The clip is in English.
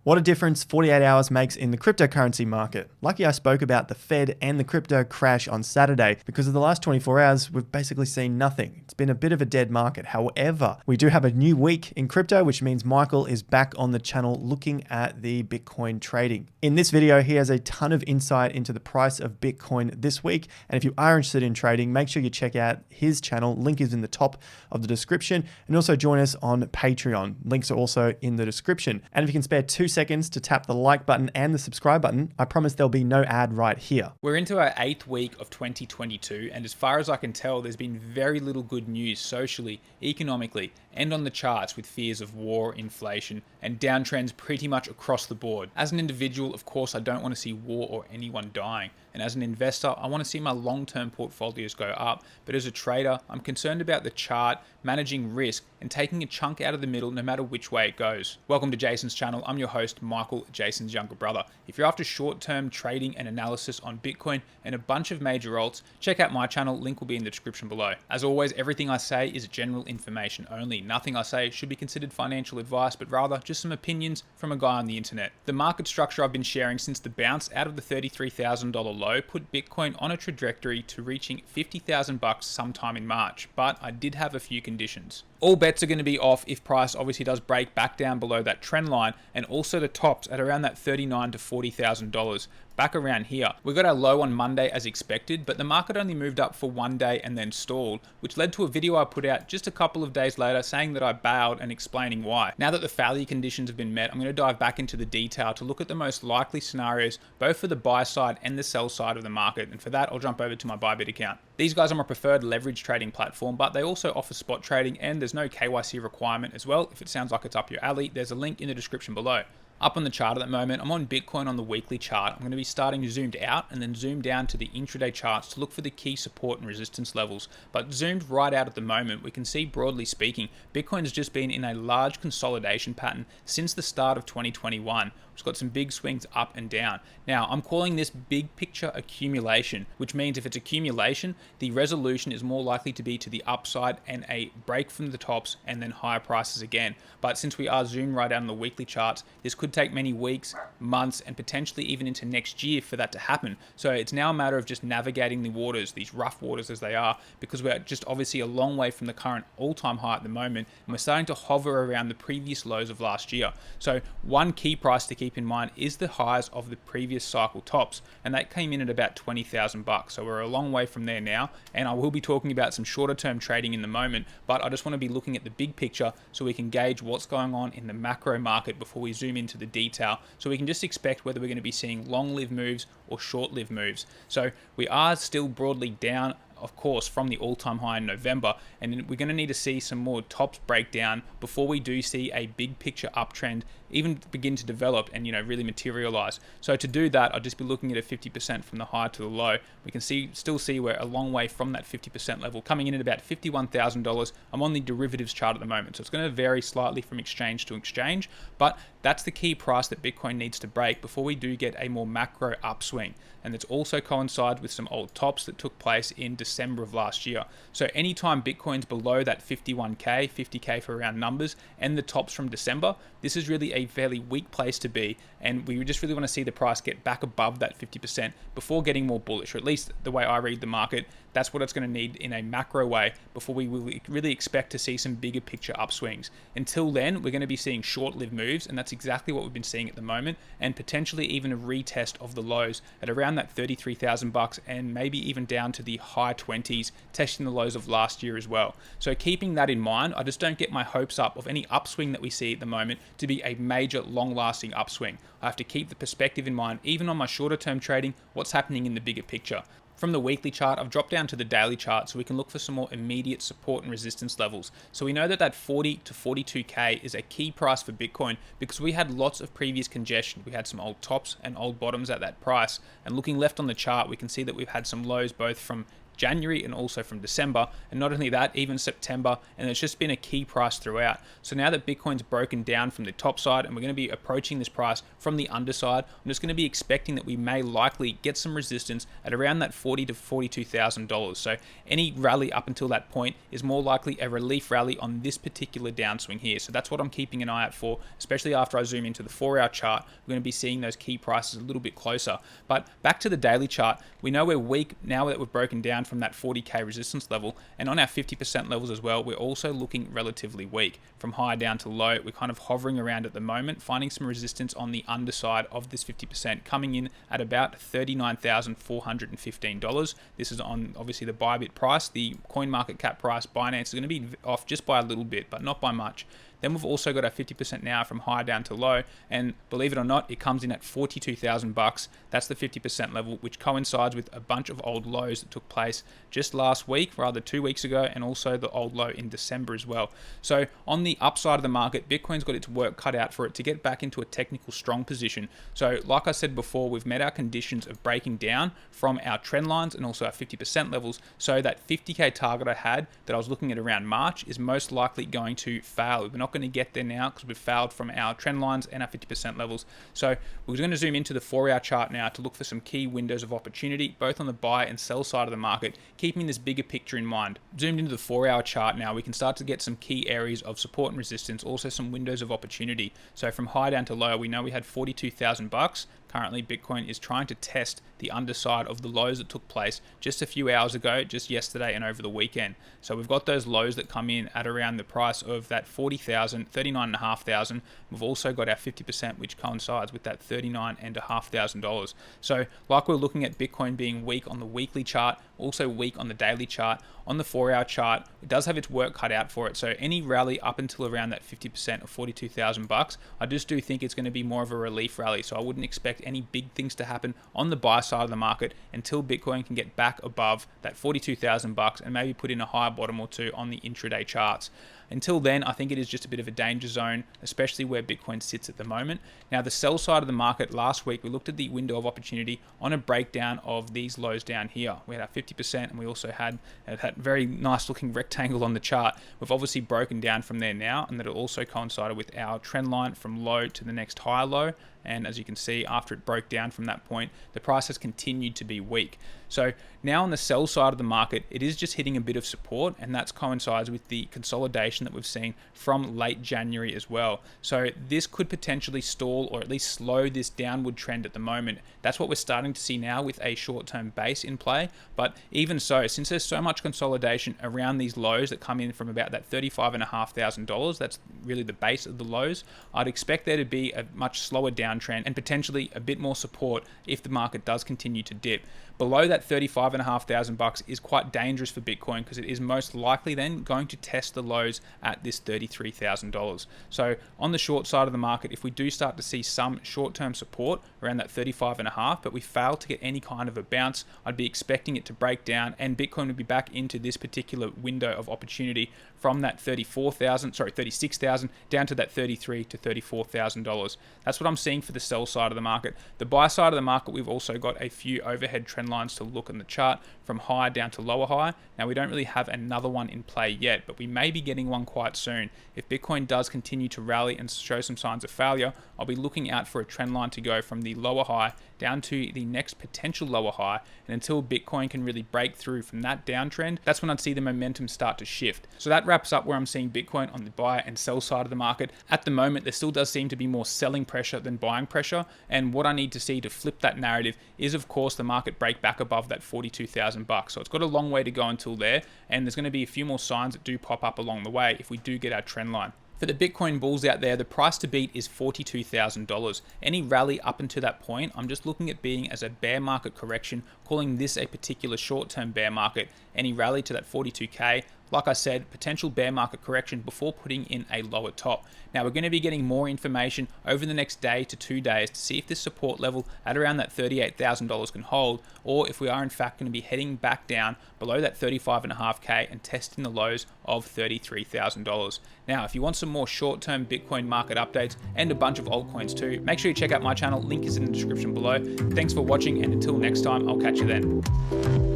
What a difference 48 hours makes in the cryptocurrency market. Lucky I spoke about the Fed and the crypto crash on Saturday because of the last 24 hours, we've basically seen nothing. It's been a bit of a dead market. However, we do have a new week in crypto, which means Michael is back on the channel looking at the Bitcoin trading. In this video, he has a ton of insight into the price of Bitcoin this week. And if you are interested in trading, make sure you check out his channel. Link is in the top of the description. And also join us on Patreon. Links are also in the description. And if you can spare 2 seconds to tap the like button and the subscribe button, I promise there'll be no ad right here. We're into our 8th week of 2022, and as far as I can tell, there's been very little good news socially, economically, and on the charts with fears of war, inflation, and downtrends pretty much across the board. As an individual, of course, I don't want to see war or anyone dying. And as an investor, I want to see my long-term portfolios go up. But as a trader, I'm concerned about the chart, managing risk, and taking a chunk out of the middle no matter which way it goes. Welcome to Jason's channel. I'm your host, Michael, Jason's younger brother. If you're after short-term trading and analysis on Bitcoin and a bunch of major alts, check out my channel. Link will be in the description below. As always, everything I say is general information only. Nothing I say should be considered financial advice, but rather just some opinions from a guy on the internet. The market structure I've been sharing since the bounce out of the $33,000 low put Bitcoin on a trajectory to reaching $50,000 sometime in March, but I did have a few conditions. All bets are going to be off if price obviously does break back down below that trend line, and also the tops at around that $39,000 to $40,000. Back around here. We got our low on Monday as expected, but the market only moved up for 1 day and then stalled, which led to a video I put out just a couple of days later saying that I bailed and explaining why. Now that the failure conditions have been met, I'm going to dive back into the detail to look at the most likely scenarios, both for the buy side and the sell side of the market. And for that, I'll jump over to my Bybit account. These guys are my preferred leverage trading platform, but they also offer spot trading, and there's no KYC requirement as well. If it sounds like it's up your alley, there's a link in the description below. Up on the chart at the moment, I'm on Bitcoin on the weekly chart. I'm going to be starting zoomed out and then zoom down to the intraday charts to look for the key support and resistance levels. But zoomed right out at the moment, we can see broadly speaking, Bitcoin has just been in a large consolidation pattern since the start of 2021. It's got some big swings up and down. Now, I'm calling this big picture accumulation, which means if it's accumulation, the resolution is more likely to be to the upside and a break from the tops and then higher prices again. But since we are zoomed right out on the weekly charts, this could take many weeks, months, and potentially even into next year for that to happen. So it's now a matter of just navigating the waters, these rough waters as they are, because we're just obviously a long way from the current all-time high at the moment, and we're starting to hover around the previous lows of last year. So one key price to keep in mind is the highs of the previous cycle tops, and that came in at about $20,000. So we're a long way from there now, and I will be talking about some shorter term trading in the moment, but I just want to be looking at the big picture so we can gauge what's going on in the macro market before we zoom into the detail, so we can just expect whether we're going to be seeing long-lived moves or short-lived moves. So we are still broadly down, of course, from the all-time high in November, and we're going to need to see some more tops breakdown before we do see a big picture uptrend even begin to develop and really materialize. So to do that, I'll just be looking at a 50% from the high to the low. We can still see we're a long way from that 50% level, coming in at about $51,000. I'm on the derivatives chart at the moment, so it's going to vary slightly from exchange to exchange, but that's the key price that Bitcoin needs to break before we do get a more macro upswing. And it's also coincides with some old tops that took place in December of last year. So anytime Bitcoin's below that 51K, 50K for round numbers, and the tops from December, this is really a fairly weak place to be, and we just really want to see the price get back above that 50% before getting more bullish, or at least the way I read the market, that's what it's going to need in a macro way before we will really expect to see some bigger picture upswings. Until then, we're going to be seeing short-lived moves, and that's exactly what we've been seeing at the moment, and potentially even a retest of the lows at around that $33,000 and maybe even down to the high 20s, testing the lows of last year as well. So keeping that in mind, I just don't get my hopes up of any upswing that we see at the moment to be a major long-lasting upswing. I have to keep the perspective in mind, even on my shorter term trading, what's happening in the bigger picture. From the weekly chart, I've dropped down to the daily chart so we can look for some more immediate support and resistance levels. So we know that 40 to 42K is a key price for Bitcoin because we had lots of previous congestion. We had some old tops and old bottoms at that price. And looking left on the chart, we can see that we've had some lows both from January and also from December, and not only that, even September, and it's just been a key price throughout. So now that Bitcoin's broken down from the top side and we're going to be approaching this price from the underside, I'm just going to be expecting that we may likely get some resistance at around that $40,000 to $42,000. So any rally up until that point is more likely a relief rally on this particular downswing here. So that's what I'm keeping an eye out for, especially after I zoom into the 4-hour chart. We're going to be seeing those key prices a little bit closer. But back to the daily chart, we know we're weak now that we've broken down from that 40k resistance level, and on our 50% levels as well, we're also looking relatively weak. From high down to low, we're kind of hovering around at the moment, finding some resistance on the underside of this 50%, coming in at about $39,415. This is on obviously the Bybit price. The coin market cap price, Binance, is going to be off just by a little bit, but not by much. Then we've also got our 50% now from high down to low, and believe it or not, it comes in at $42,000. That's the 50% level, which coincides with a bunch of old lows that took place just last week, rather 2 weeks ago, and also the old low in December as well. So on the upside of the market, Bitcoin's got its work cut out for it to get back into a technical strong position. So like I said before, we've met our conditions of breaking down from our trend lines and also our 50% levels. So that 50k target I had that I was looking at around March is most likely going to fail. We're not going to get there now because we've failed from our trend lines and our 50% levels. So we're going to zoom into the 4-hour chart now to look for some key windows of opportunity, both on the buy and sell side of the market, keeping this bigger picture in mind. Zoomed into the 4-hour chart now, we can start to get some key areas of support and resistance, also some windows of opportunity. So from high down to low, we know we had $42,000. Currently, Bitcoin is trying to test the underside of the lows that took place just a few hours ago, just yesterday and over the weekend. So we've got those lows that come in at around the price of that 40,000, 39,500. We've also got our 50%, which coincides with that $39,500. So like we're looking at Bitcoin being weak on the weekly chart, also weak on the daily chart. On the 4-hour chart, it does have its work cut out for it. So any rally up until around that 50% of $42,000, I just do think it's going to be more of a relief rally. So I wouldn't expect any big things to happen on the buy side of the market until Bitcoin can get back above that $42,000 and maybe put in a higher bottom or two on the intraday charts. Until then, I think it is just a bit of a danger zone, especially where Bitcoin sits at the moment. Now, the sell side of the market, last week, we looked at the window of opportunity on a breakdown of these lows down here. We had our 50%, and we also had that very nice looking rectangle on the chart. We've obviously broken down from there now, and that it also coincided with our trend line from low to the next higher low. And as you can see, after it broke down from that point, the price has continued to be weak. So now on the sell side of the market, it is just hitting a bit of support, and that coincides with the consolidation that we've seen from late January as well. So this could potentially stall or at least slow this downward trend at the moment. That's what we're starting to see now with a short-term base in play. But even so, since there's so much consolidation around these lows that come in from about that $35,500, that's really the base of the lows, I'd expect there to be a much slower downtrend and potentially a bit more support if the market does continue to dip. Below that $35,500 is quite dangerous for Bitcoin because it is most likely then going to test the lows at this $33,000. So on the short side of the market, if we do start to see some short-term support around that 35.5, but we fail to get any kind of a bounce, I'd be expecting it to break down and Bitcoin would be back into this particular window of opportunity from that $36,000 down to that $33,000 to $34,000. That's what I'm seeing for the sell side of the market. The buy side of the market, we've also got a few overhead trend lines to look in the chart from high down to lower high. Now, we don't really have another one in play yet, but we may be getting one quite soon. If Bitcoin does continue to rally and show some signs of failure, I'll be looking out for a trend line to go from the lower high down to the next potential lower high. And until Bitcoin can really break through from that downtrend, that's when I'd see the momentum start to shift. So that wraps up where I'm seeing Bitcoin on the buy and sell side of the market. At the moment, there still does seem to be more selling pressure than buying pressure. And what I need to see to flip that narrative is, of course, the market break back above that $42,000. So it's got a long way to go until there. And there's going to be a few more signs that do pop up along the way if we do get our trend line. For the Bitcoin bulls out there, the price to beat is $42,000. Any rally up until that point, I'm just looking at being as a bear market correction, calling this a particular short-term bear market. Any rally to that 42K, like I said, potential bear market correction before putting in a lower top. Now, we're going to be getting more information over the next day to 2 days to see if this support level at around that $38,000 can hold, or if we are in fact going to be heading back down below that 35.5K and testing the lows of $33,000. Now, if you want some more short-term Bitcoin market updates and a bunch of altcoins too, make sure you check out my channel. Link is in the description below. Thanks for watching, and until next time, I'll catch you then.